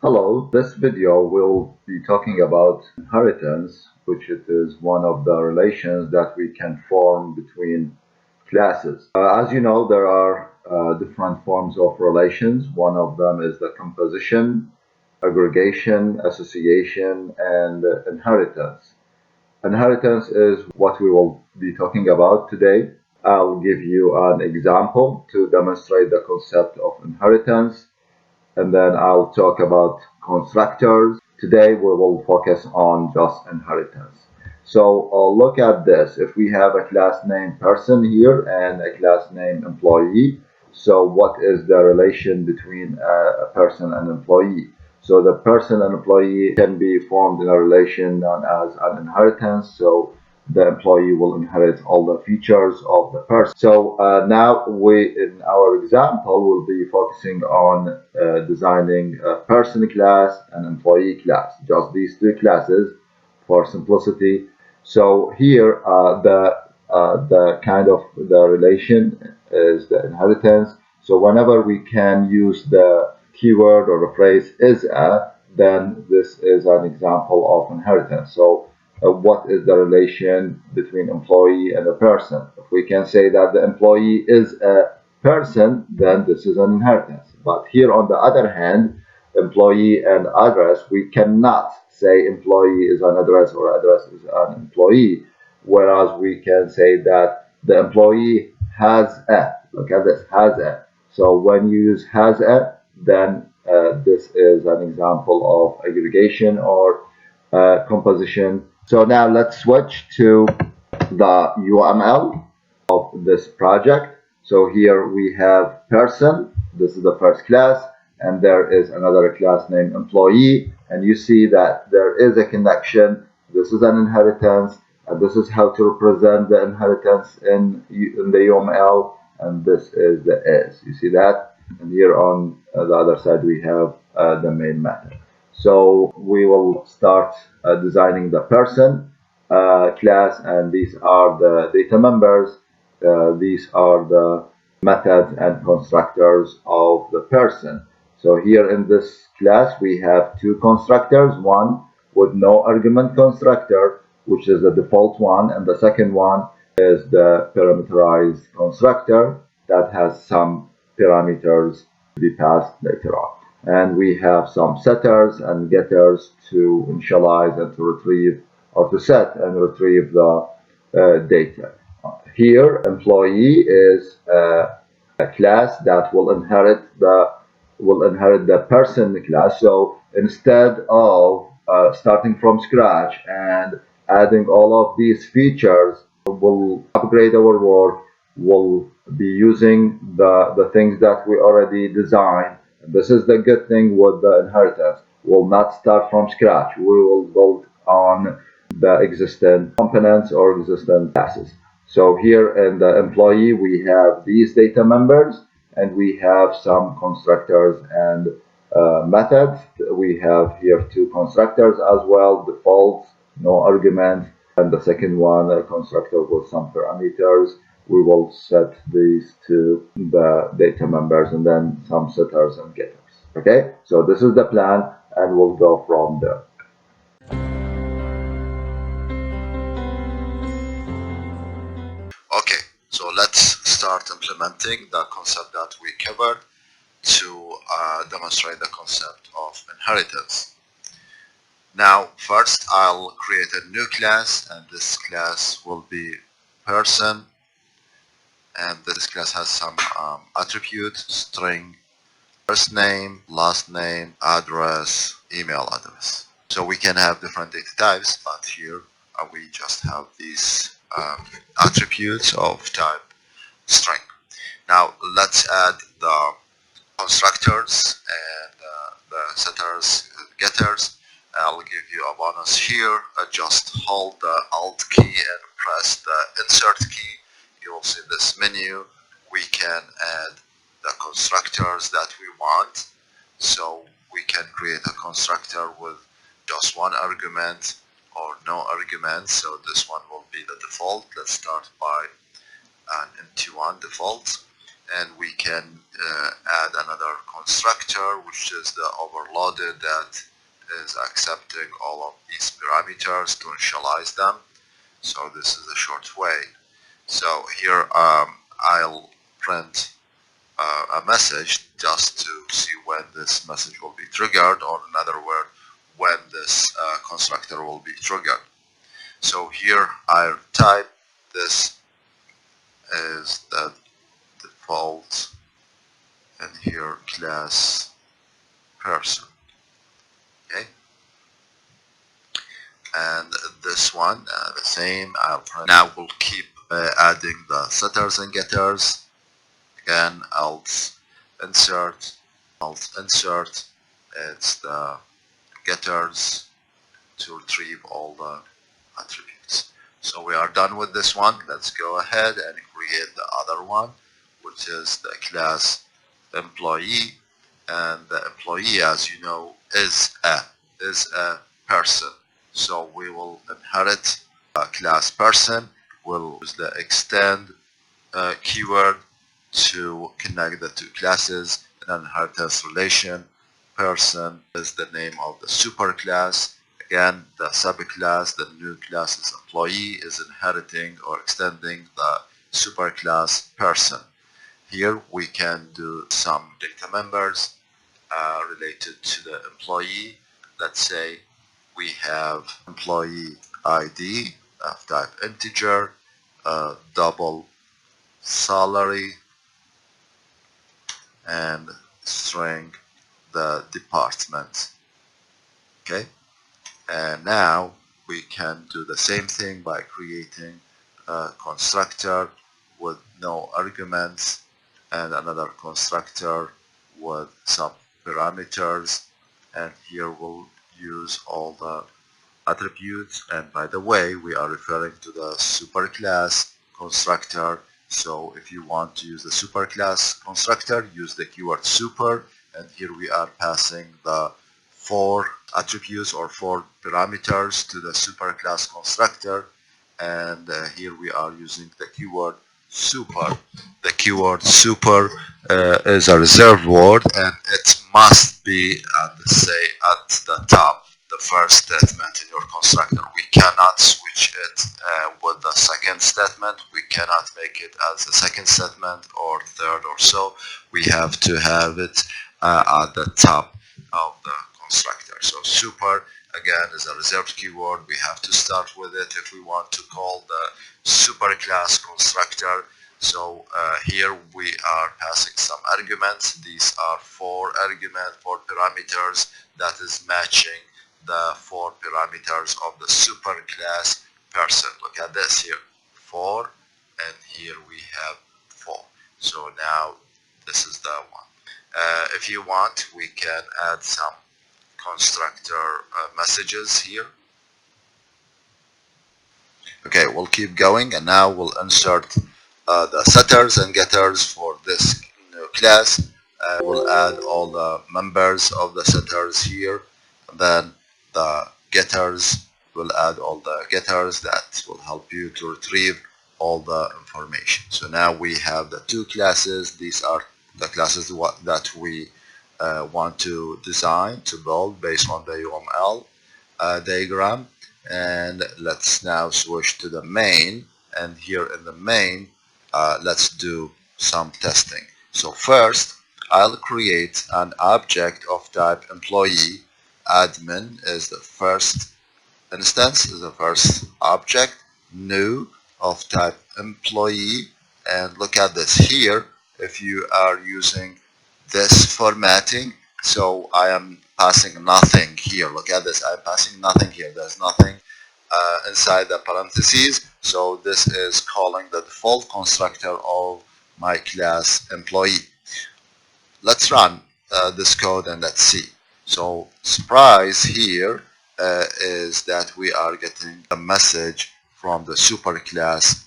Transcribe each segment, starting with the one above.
Hello, this video will be talking about inheritance, which it is one of the relations that we can form between classes. As you know, there are different forms of relations. One of them is the composition, aggregation, association, and inheritance. Inheritance is what we will be talking about today. I'll give you an example to demonstrate the concept of inheritance, and then I'll talk about constructors. Today we will focus on just inheritance. So look at this. If we have a class name person here and a class name employee, so what is the relation between a person and employee? So the person and employee can be formed in a relation known as an inheritance. So the employee will inherit all the features of the person. So now in our example, we'll be focusing on designing a person class and employee class, just these two classes for simplicity. So here the kind of the relation is the inheritance. So whenever we can use the keyword or the phrase is a, then this is an example of inheritance. So what is the relation between employee and a person? If we can say that the employee is a person, then this is an inheritance. But here on the other hand, employee and address, we cannot say employee is an address or address is an employee, whereas we can say that the employee has a. Look at this, has a. So when you use has a, then this is an example of aggregation or composition. So now let's switch to the UML of this project. So here we have person, this is the first class, and there is another class named employee, and you see that there is a connection. This is an inheritance, and this is how to represent the inheritance in the UML, and this is the is. You see that? And here on the other side we have the main method. So we will start designing the person class, and these are the data members. These are the methods and constructors of the person. So here in this class we have two constructors, one with no argument constructor, which is the default one, and the second one is the parameterized constructor that has some parameters to be passed later on. And we have some setters and getters to initialize and to retrieve, or to set and retrieve the data. Here, employee is a class that will inherit the person class. So instead of starting from scratch and adding all of these features, we'll upgrade our work. We'll be using the things that we already designed. This is the good thing with the inheritance. We'll not start from scratch. We will build on the existing components or existing classes. So here in the employee, we have these data members, and we have some constructors and methods. We have here two constructors as well, defaults, no arguments, and the second one, a constructor with some parameters. We will set these to the data members and then some setters and getters. Okay, so this is the plan, and we'll go from there. Okay, so let's start implementing the concept that we covered to demonstrate the concept of inheritance. Now, first I'll create a new class, and this class will be person, and this class has some attributes: string, first name, last name, address, email address. So we can have different data types, but here we just have these attributes of type string. Now let's add the constructors and the setters and getters. I'll give you a bonus here. Just hold the Alt key and press the Insert key. You will see this menu. We can add the constructors that we want. So we can create a constructor with just one argument or no argument. So this one will be the default. Let's start by an empty one default. and we can add another constructor, which is the overloaded, that is accepting all of these parameters to initialize them. So this is a short way. So here I'll print a message just to see when this message will be triggered, or in other words, when this constructor will be triggered. So here I'll type this is the default, and here class person. Okay, and this one the same. Now we'll keep adding the setters and getters. Again, alt insert, it's the getters to retrieve all the attributes. So we are done with this one. Let's go ahead and create the other one, which is the class employee. And the employee, as you know, is a person. So we will inherit a class person. We'll use the extend keyword to connect the two classes in an inheritance relation. Person is the name of the superclass. Again, the subclass, the new class is employee, is inheriting or extending the superclass person. Here we can do some data members related to the employee. Let's say we have employee ID of type integer, double salary, and string the department. Okay, and now we can do the same thing by creating a constructor with no arguments and another constructor with some parameters, and here we'll use all the attributes. And by the way, we are referring to the superclass constructor. So if you want to use the superclass constructor, use the keyword super, and here we are passing the 4 attributes or 4 parameters to the superclass constructor, and here we are using the keyword super. The keyword super is a reserved word, and it must be at the top, the first statement in your constructor. We cannot switch it with the second statement. We cannot make it as the second statement or third or so. We have to have it at the top of the constructor. So super again is a reserved keyword. We have to start with it if we want to call the superclass constructor. So here we are passing some arguments. These are 4 arguments, 4 parameters that is matching the 4 parameters of the superclass person. Look at this here, 4, and here we have 4. So now this is the one. If you want, we can add some constructor messages here. Okay, we'll keep going, and now we'll insert the setters and getters for this new class. We'll add all the members of the setters here, and then the getters will add all the getters that will help you to retrieve all the information. So now we have the 2 classes. These are the classes that we want to design, to build based on the UML diagram. And let's now switch to the main, and here in the main let's do some testing. So first I'll create an object of type employee. Admin is the first instance, is the first object. New of type employee, and look at this here. If you are using this formatting, so I am passing nothing here. Look at this, I'm passing nothing here. There's nothing inside the parentheses. So this is calling the default constructor of my class employee. Let's run this code and let's see. So surprise here is that we are getting a message from the superclass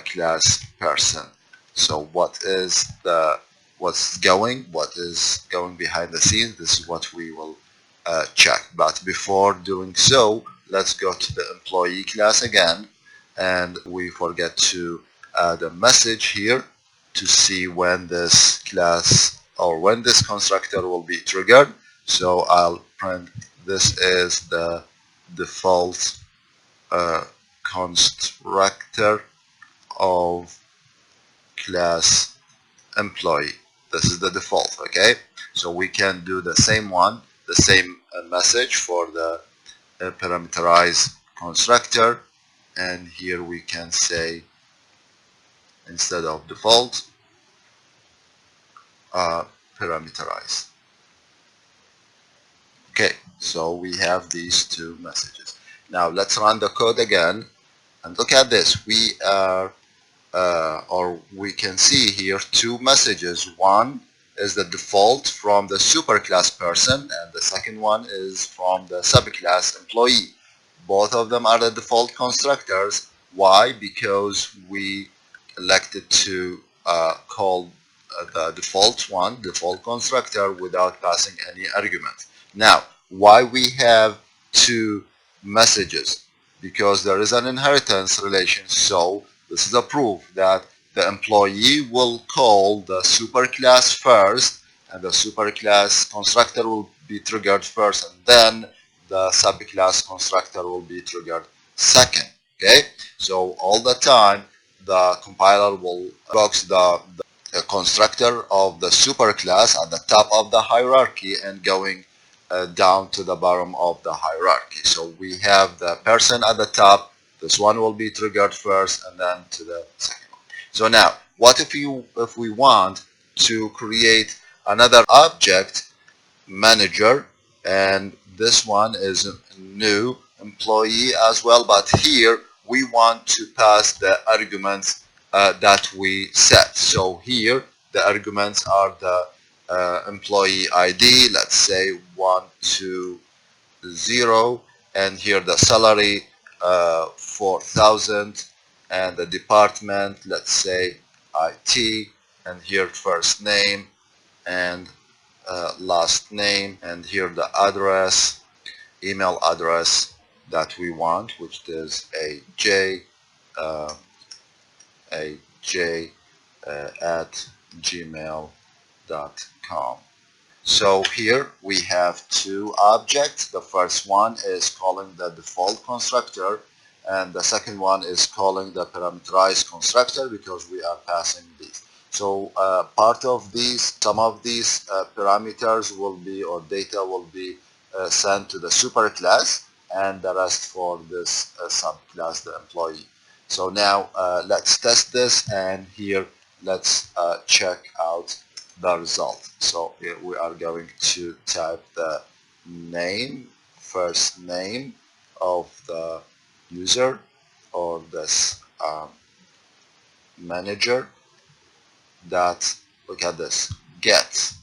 class person. So what is going behind the scenes? This is what we will check. But before doing so, let's go to the employee class again, and we forget to add a message here. to see when this class or when this constructor will be triggered. So I'll print this is the default constructor of class employee. This is the default, okay? So we can do the same one, the same message for the parameterized constructor, and here we can say instead of default parameterized. Okay, so we have these two messages. Now let's run the code again and look at this. We are or we can see here two messages. One is the default from the superclass person, and the second one is from the subclass employee. Both of them are the default constructors. Why? Because we elected to call the default constructor, without passing any argument. Now, why we have two messages? Because there is an inheritance relation, so this is a proof that the employee will call the superclass first, and the superclass constructor will be triggered first, and then the subclass constructor will be triggered second. Okay, so all the time the compiler will box the constructor of the superclass at the top of the hierarchy and going down to the bottom of the hierarchy. So we have the person at the top. This one will be triggered first, and then to the second one. So now, what if we want to create another object manager, and this one is a new employee as well, but here we want to pass the arguments that we set. So here the arguments are the employee ID, let's say 120, and here the salary 4,000, and the department, let's say IT, and here first name and last name, and here the address, email address that we want, which is aj at gmail.com. So here we have two objects. The first one is calling the default constructor, and the second one is calling the parameterized constructor, because we are passing these. So part of these, some of these parameters will be, or data will be sent to the superclass, and the rest for this subclass, the employee. So now let's test this, and here let's check out the result. So here we are going to type the name, first name of the user, or this manager, that, look at this, get.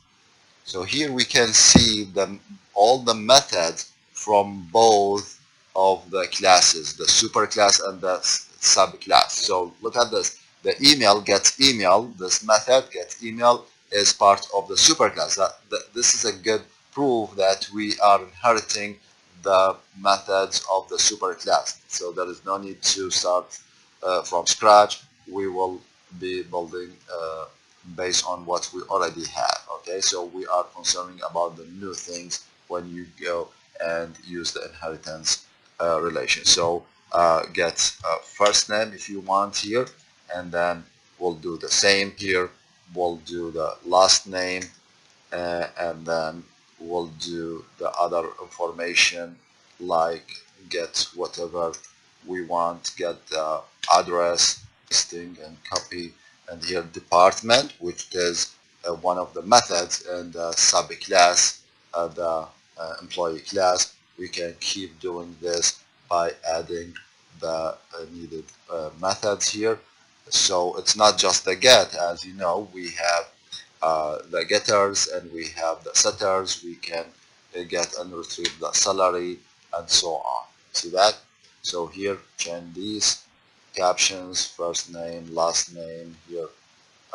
So here we can see all the methods from both of the classes, the superclass and the subclass. So look at this, the email gets email, this method gets email is part of the superclass. This is a good proof that we are inheriting the methods of the superclass. So there is no need to start from scratch. We will be building based on what we already have. Okay, so we are concerning about the new things when you go and use the inheritance relation. So get first name if you want here, and then we'll do the same here. We'll do the last name, and then we'll do the other information like get whatever we want, get the address, pasting and copy, and here department, which is one of the methods in the subclass, the employee class. We can keep doing this by adding the needed methods here. So it's not just the get, as you know, we have the getters and we have the setters. We can get and retrieve the salary and so on. See that? So here change these captions, first name, last name here,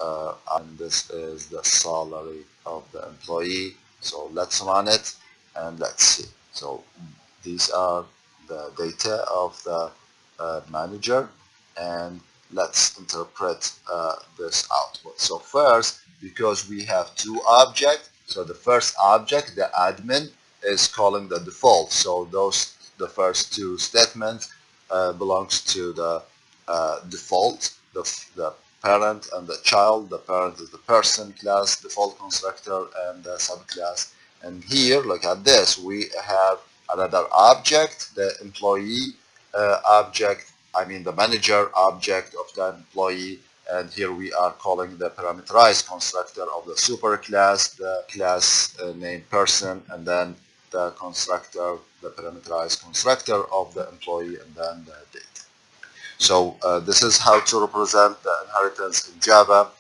and this is the salary of the employee. So let's run it and let's see. So these are the data of the manager, and let's interpret this output. So first, because we have two objects, so the first object, the admin, is calling the default. So the first two statements belongs to the default, the parent and the child. The parent is the person class, default constructor, and the subclass. And here, look at this, we have another object, the employee object, I mean the manager object of the employee, and here we are calling the parameterized constructor of the superclass, the class named person, and then the constructor, the parameterized constructor of the employee, and then the date. So this is how to represent the inheritance in Java.